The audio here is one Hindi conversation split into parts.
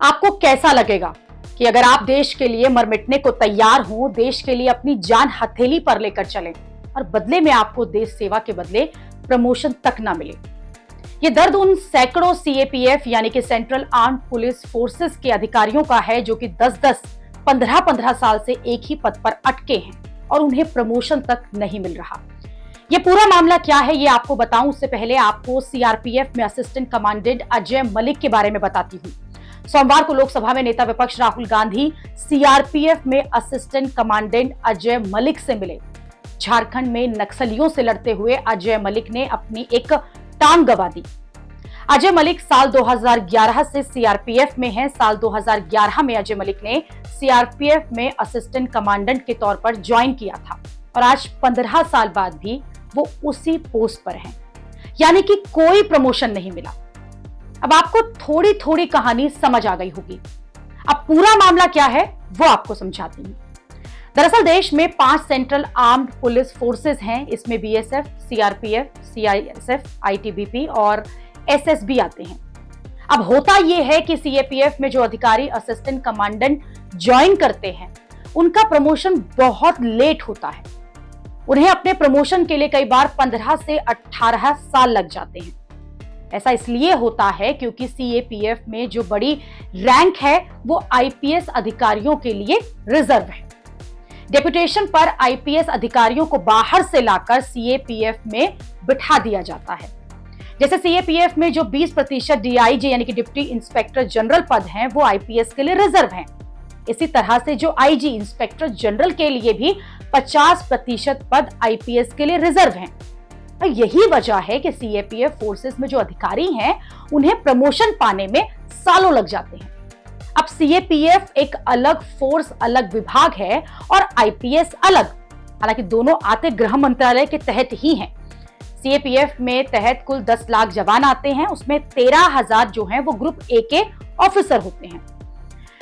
आपको कैसा लगेगा कि अगर आप देश के लिए मर मिटने को तैयार हो, देश के लिए अपनी जान हथेली पर लेकर चलें और बदले में आपको देश सेवा के बदले प्रमोशन तक ना मिले? ये दर्द उन सैकड़ों सीएपीएफ यानी कि सेंट्रल आर्म्ड पुलिस फोर्सेस के अधिकारियों का है जो कि 10-10, 15-15 साल से एक ही पद पर अटके हैं और उन्हें प्रमोशन तक नहीं मिल रहा। ये पूरा मामला क्या है ये आपको बताऊं उससे पहले आपको सीआरपीएफ में असिस्टेंट कमांडेंट अजय मलिक के बारे में बताती हूं। सोमवार को लोकसभा में नेता विपक्ष राहुल गांधी सीआरपीएफ में असिस्टेंट कमांडेंट अजय मलिक से मिले। झारखंड में नक्सलियों से लड़ते हुए अजय मलिक ने अपनी एक टांग गंवा दी। अजय मलिक साल 2011 से सीआरपीएफ में हैं। साल 2011 में अजय मलिक ने सीआरपीएफ में असिस्टेंट कमांडेंट के तौर पर ज्वाइन किया था और आज 15 साल बाद भी वो उसी पोस्ट पर हैं, यानी कि कोई प्रमोशन नहीं मिला। अब आपको थोड़ी थोड़ी कहानी समझ आ गई होगी। अब पूरा मामला क्या है वो आपको समझाती हूं। दरअसल देश में 5 सेंट्रल आर्म्ड पुलिस फोर्सेस हैं। इसमें बीएसएफ, सीआरपीएफ, सीआईएसएफ, आईटीबीपी और एसएसबी आते हैं। अब होता यह है कि सीएपीएफ में जो अधिकारी असिस्टेंट कमांडेंट ज्वाइन करते हैं उनका प्रमोशन बहुत लेट होता है। उन्हें अपने प्रमोशन के लिए कई बार 15 से 18 साल लग जाते हैं। ऐसा इसलिए होता है क्योंकि सीएपीएफ में जो बड़ी रैंक है वो आईपीएस अधिकारियों के लिए रिजर्व है। डेपुटेशन पर आईपीएस अधिकारियों को बाहर से लाकर सीएपीएफ में बिठा दिया जाता है। जैसे सीएपीएफ में जो 20% डीआईजी यानी कि डिप्टी इंस्पेक्टर जनरल पद हैं वो आईपीएस के लिए रिजर्व हैं। इसी तरह से जो आईजी इंस्पेक्टर जनरल के लिए भी 50% पद आईपीएस के लिए रिजर्व हैं। और यही वजह है कि सीएपीएफ फोर्सेस में जो अधिकारी हैं उन्हें प्रमोशन पाने में सालों लग जाते हैं। अब सीएपीएफ एक अलग फोर्स, अलग विभाग है और आईपीएस अलग, हालांकि दोनों आते गृह मंत्रालय के तहत ही हैं। सीएपीएफ में तहत कुल 10 लाख जवान आते हैं, उसमें 13,000 जो हैं वो ग्रुप ए के ऑफिसर होते हैं।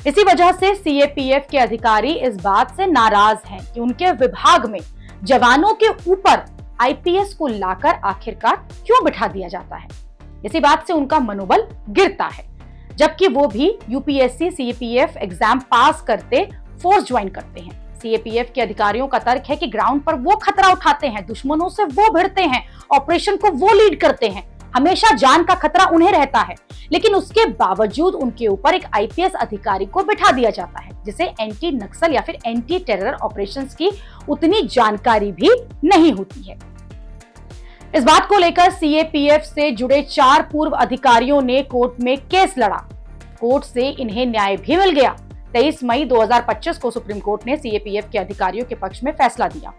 इसी वजह से सीएपीएफ के अधिकारी इस बात से नाराज हैं कि उनके विभाग में जवानों के ऊपर आईपीएस को लाकर आखिरकार क्यों बिठा दिया जाता है। इसी बात से उनका मनोबल गिरता है, जबकि वो भी यूपीएससी सीएपीएफ एग्जाम पास करते फोर्स ज्वाइन करते हैं। सीएपीएफ के अधिकारियों का तर्क है कि ग्राउंड पर वो खतरा उठाते हैं, दुश्मनों से वो भिड़ते हैं, ऑपरेशन को वो लीड करते हैं, हमेशा जान का खतरा उन्हें रहता है, लेकिन उसके बावजूद उनके ऊपर एक आईपीएस अधिकारी को बिठा दिया जाता है जिसे एंटी नक्सल या फिर एंटी टेरर ऑपरेशंस की उतनी जानकारी भी नहीं होती है। इस बात को लेकर सीएपीएफ से जुड़े 4 पूर्व अधिकारियों ने कोर्ट में केस लड़ा। कोर्ट से इन्हें न्याय भी मिल गया। 23 मई 2025 को सुप्रीम कोर्ट ने सीएपीएफ के अधिकारियों के पक्ष में फैसला दिया।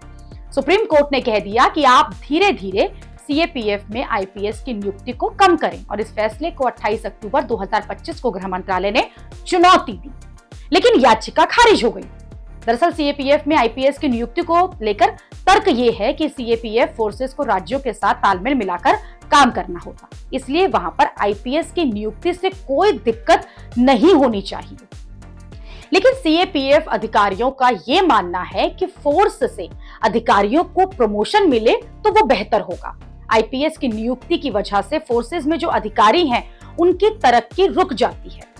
सुप्रीम कोर्ट ने कह दिया कि आप धीरे धीरे सीएपीएफ में आईपीएस की नियुक्ति को कम करें और इस फैसले को 28 अक्टूबर 2025 को गृह मंत्रालय ने चुनौती दी, लेकिन याचिका खारिज हो गई। दरअसल सीएपीएफ में आईपीएस की नियुक्ति को लेकर तर्क ये है कि सीएपीएफ फोर्सेस को राज्यों के साथ तालमेल मिलाकर काम करना होगा, इसलिए वहां पर आईपीएस की नियुक्ति से कोई दिक्कत नहीं होनी चाहिए। लेकिन सीएपीएफ अधिकारियों का यह मानना है कि फोर्स से अधिकारियों को प्रमोशन मिले तो वो बेहतर होगा। आईपीएस की नियुक्ति की वजह से फोर्सेस में जो अधिकारी हैं उनकी तरक्की रुक जाती है।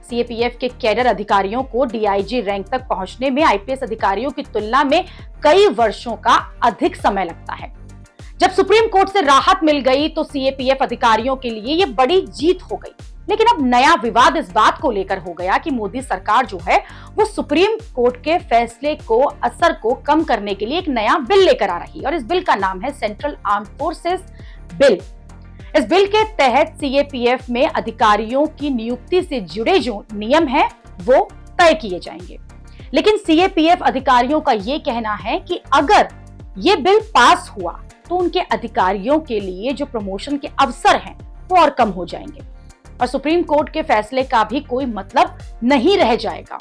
सीएपीएफ के कैडर अधिकारियों को डीआईजी रैंक तक पहुंचने में आईपीएस अधिकारियों की तुलना में कई वर्षों का अधिक समय लगता है। जब सुप्रीम कोर्ट से राहत मिल गई तो सीएपीएफ अधिकारियों के लिए ये बड़ी जीत हो गई। लेकिन अब नया विवाद इस बात को लेकर हो गया कि मोदी सरकार जो है वो सुप्रीम कोर्ट के फैसले को असर को कम करने के लिए एक नया बिल लेकर आ रही है और इस बिल का नाम है सेंट्रल आर्म्ड फोर्सेस बिल। इस बिल के तहत सीएपीएफ में अधिकारियों की नियुक्ति से जुड़े जो नियम हैं वो तय किए जाएंगे। लेकिन सीएपीएफ अधिकारियों का ये कहना है कि अगर ये बिल पास हुआ तो उनके अधिकारियों के लिए जो प्रमोशन के अवसर हैं वो और कम हो जाएंगे और सुप्रीम कोर्ट के फैसले का भी कोई मतलब नहीं रह जाएगा।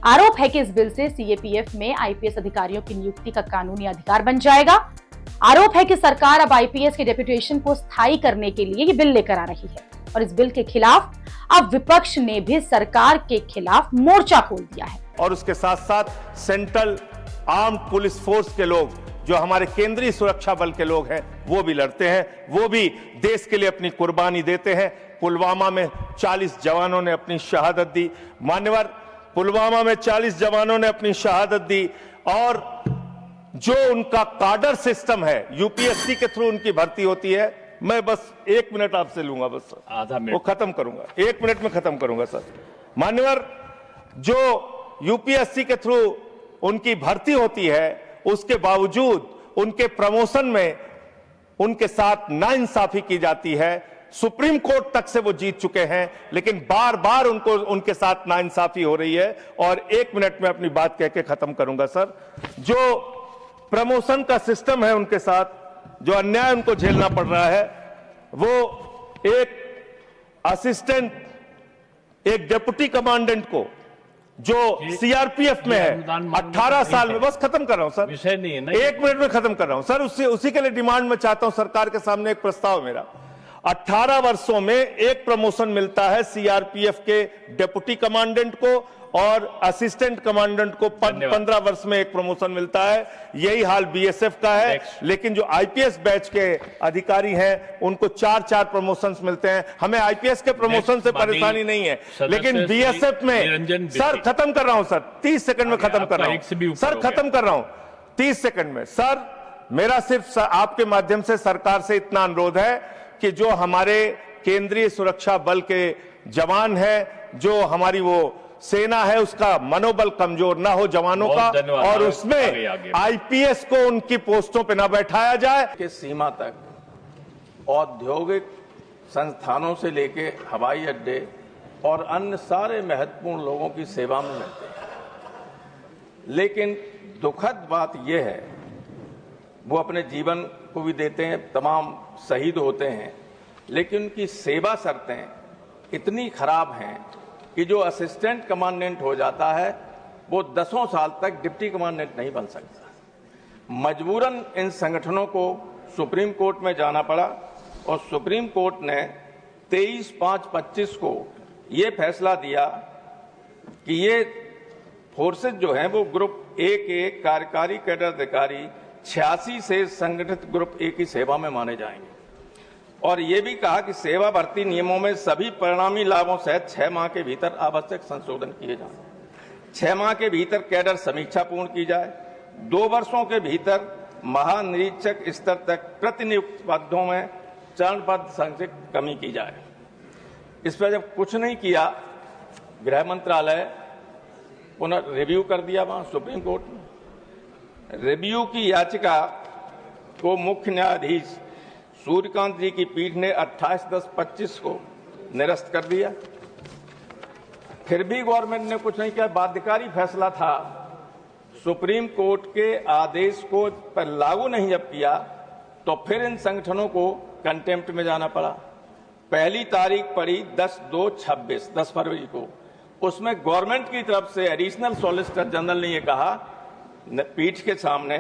आरोप है कि इस बिल से सीएपीएफ में आईपीएस अधिकारियों की नियुक्ति का कानूनी अधिकार बन जाएगा। आरोप है कि सरकार अब आईपीएस के डेपुटेशन को स्थायी करने के लिए ये बिल लेकर आ रही है और इस बिल के खिलाफ अब विपक्ष ने भी सरकार के खिलाफ मोर्चा खोल दिया है। और उसके साथ साथ सेंट्रल आर्म्ड पुलिस फोर्स के लोग, जो हमारे केंद्रीय सुरक्षा बल के लोग हैं, वो भी लड़ते हैं, वो भी देश के लिए अपनी कुर्बानी देते हैं। पुलवामा में 40 जवानों ने अपनी शहादत दी। मान्यवर, पुलवामा में 40 जवानों ने अपनी शहादत दी और जो उनका काडर सिस्टम है, यूपीएससी के थ्रू उनकी भर्ती होती है। मैं बस 1 मिनट आपसे लूंगा, बस आधा मिनट, वो खत्म करूंगा, 1 मिनट में खत्म करूंगा सर। मान्यवर, जो यूपीएससी के थ्रू उनकी भर्ती होती है, उसके बावजूद उनके प्रमोशन में उनके साथ नाइंसाफी की जाती है। सुप्रीम कोर्ट तक से वो जीत चुके हैं, लेकिन बार बार उनके साथ नाइंसाफी हो रही है। और 1 मिनट में अपनी बात कह के खत्म करूंगा सर। जो प्रमोशन का सिस्टम है उनके साथ, जो अन्याय उनको झेलना पड़ रहा है, वो एक असिस्टेंट, एक डिप्टी कमांडेंट को जो सीआरपीएफ में है, 18 साल में, बस खत्म कर रहा हूं सर, विषय नहीं है ना, 1 मिनट में खत्म कर रहा हूं सर। उसी के लिए डिमांड में चाहता हूं सरकार के सामने एक प्रस्ताव मेरा। 18 वर्षों में एक प्रमोशन मिलता है सीआरपीएफ के डिप्टी कमांडेंट को और असिस्टेंट कमांडेंट को 15 वर्ष में एक प्रमोशन मिलता है। यही हाल बीएसएफ का है। लेकिन जो आईपीएस बैच के अधिकारी हैं उनको 4-4 प्रमोशंस मिलते हैं। हमें आईपीएस के प्रमोशन से परेशानी नहीं है, लेकिन बीएसएफ में, सर खत्म कर रहा हूं सर, 30 सेकंड में खत्म कर रहा हूं सर, खत्म कर रहा हूं 30 सेकंड में सर। मेरा सिर्फ आपके माध्यम से सरकार से इतना अनुरोध है कि जो हमारे केंद्रीय सुरक्षा बल के जवान हैं, जो हमारी वो सेना है, उसका मनोबल कमजोर ना हो जवानों का, और उसमें आईपीएस को उनकी पोस्टों पे ना बैठाया जाए। के सीमा तक औद्योगिक संस्थानों से लेके हवाई अड्डे और अन्य सारे महत्वपूर्ण लोगों की सेवा में रहते हैं। लेकिन दुखद बात यह है, वो अपने जीवन को भी देते हैं, तमाम शहीद होते हैं, लेकिन उनकी सेवा शर्तें इतनी खराब हैं कि जो असिस्टेंट कमांडेंट हो जाता है वो 10 साल तक डिप्टी कमांडेंट नहीं बन सकता। मजबूरन इन संगठनों को सुप्रीम कोर्ट में जाना पड़ा और सुप्रीम कोर्ट ने 23/5/25 को ये फैसला दिया कि ये फोर्सेज जो हैं वो ग्रुप ए के कार्यकारी कैडर अधिकारी 86 से संगठित ग्रुप ए की सेवा में माने जाएंगे। और ये भी कहा कि सेवा भर्ती नियमों में सभी परिणामी लाभों सहित 6 माह के भीतर आवश्यक संशोधन किए जाएं। 6 माह के भीतर कैडर समीक्षा पूर्ण की जाए। 2 वर्षों के भीतर महानिरीक्षक स्तर तक प्रतिनियुक्त पदों में चरणबद्ध संख्या कमी की जाए। इस पर जब कुछ नहीं किया, गृह मंत्रालय पुनः रिव्यू कर दिया वहां सुप्रीम कोर्ट में। रिव्यू की याचिका को मुख्य न्यायाधीश सूर्यकांत जी की पीठ ने 28/10/25 को निरस्त कर दिया। फिर भी गवर्नमेंट ने कुछ नहीं किया। बाध्यकारी फैसला था, सुप्रीम कोर्ट के आदेश को पर लागू नहीं जब किया तो फिर इन संगठनों को कंटेम्प्ट में जाना पड़ा। पहली तारीख पड़ी 10/2/26, 10 फरवरी को। उसमें गवर्नमेंट की तरफ से एडिशनल सॉलिसिटर जनरल ने यह कहा पीठ के सामने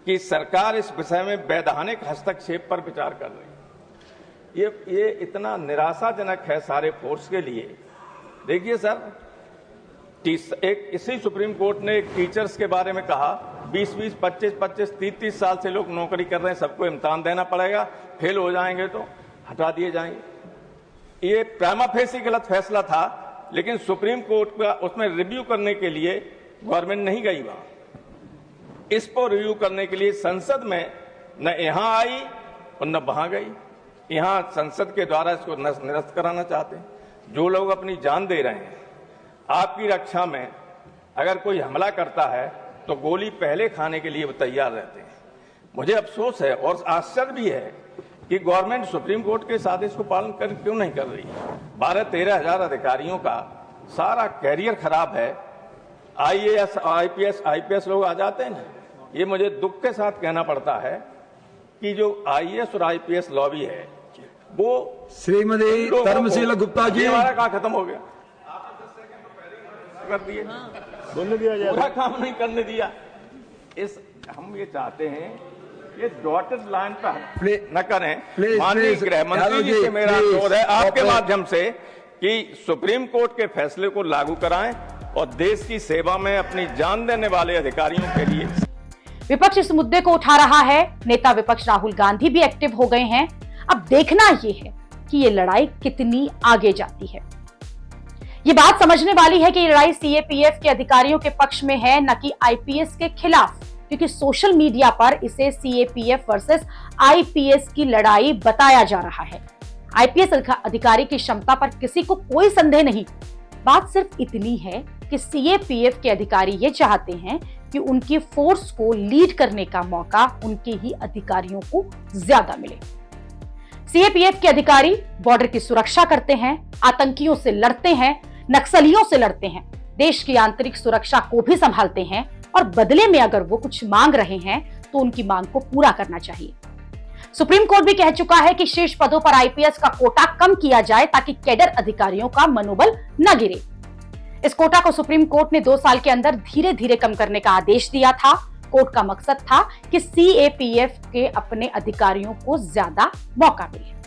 कि सरकार इस विषय में वैधानिक हस्तक्षेप पर विचार कर रही है। ये इतना निराशाजनक है सारे फोर्स के लिए। देखिए सर, एक इसी सुप्रीम कोर्ट ने एक टीचर्स के बारे में कहा 20-20, 25-25, 30-30 साल से लोग नौकरी कर रहे हैं, सबको इम्तिहान देना पड़ेगा, फेल हो जाएंगे तो हटा दिए जाएंगे। ये प्राइमा फेसी गलत फैसला था, लेकिन सुप्रीम कोर्ट का उसमें रिव्यू करने के लिए गवर्नमेंट नहीं गई वहां। इस पर रिव्यू करने के लिए संसद में न यहां आई और न वहां गई। यहां संसद के द्वारा इसको निरस्त कराना चाहते हैं। जो लोग अपनी जान दे रहे हैं आपकी रक्षा में, अगर कोई हमला करता है तो गोली पहले खाने के लिए वो तैयार रहते हैं। मुझे अफसोस है और आश्चर्य भी है कि गवर्नमेंट सुप्रीम कोर्ट के इस आदेश को पालन क्यों नहीं कर रही। 12-13 हजार अधिकारियों का सारा कैरियर खराब है। आईएएस, आईपीएस लोग आ जाते हैं ना। ये मुझे दुख के साथ कहना पड़ता है कि जो आईएएस और आईपीएस लॉबी है वो श्रीमती धर्मशीला गुप्ता जी, हमारा काम खत्म हो गया, कर दिए, पूरा काम नहीं करने दिया। हम ये चाहते हैं ये डॉटेड लाइन पर न करें। माननीय गृह मंत्री जी से मेरा अनुरोध है आपके माध्यम से कि सुप्रीम कोर्ट के फैसले को लागू कराएं और देश की सेवा में अपनी जान देने वाले अधिकारियों के लिए। विपक्ष इस मुद्दे को उठा रहा है। नेता विपक्ष राहुल गांधी भी एक्टिव हो गए हैं। अब देखना यह है कि ये लड़ाई कितनी आगे जाती है। ये बात समझने वाली है कि ये लड़ाई सीएपीएफ के अधिकारियों के पक्ष में है, न कि आईपीएस के खिलाफ, क्योंकि सोशल मीडिया पर इसे सीएपीएफ वर्सेस आईपीएस की लड़ाई बताया जा रहा है। आईपीएस अधिकारी की क्षमता पर किसी को कोई संदेह नहीं। बात सिर्फ इतनी है कि सीएपीएफ के अधिकारी ये चाहते हैं कि उनकी फोर्स को लीड करने का मौका उनके ही अधिकारियों को ज्यादा मिले। सीएपीएफ के अधिकारी बॉर्डर की सुरक्षा करते हैं, आतंकियों से लड़ते हैं, नक्सलियों से लड़ते हैं, देश की आंतरिक सुरक्षा को भी संभालते हैं और बदले में अगर वो कुछ मांग रहे हैं तो उनकी मांग को पूरा करना चाहिए। सुप्रीम कोर्ट भी कह चुका है कि शीर्ष पदों पर आईपीएस का कोटा कम किया जाए ताकि कैडर अधिकारियों का मनोबल न गिरे। इस कोटा को सुप्रीम कोर्ट ने 2 साल के अंदर धीरे धीरे कम करने का आदेश दिया था। कोर्ट का मकसद था कि सीएपीएफ के अपने अधिकारियों को ज्यादा मौका मिले।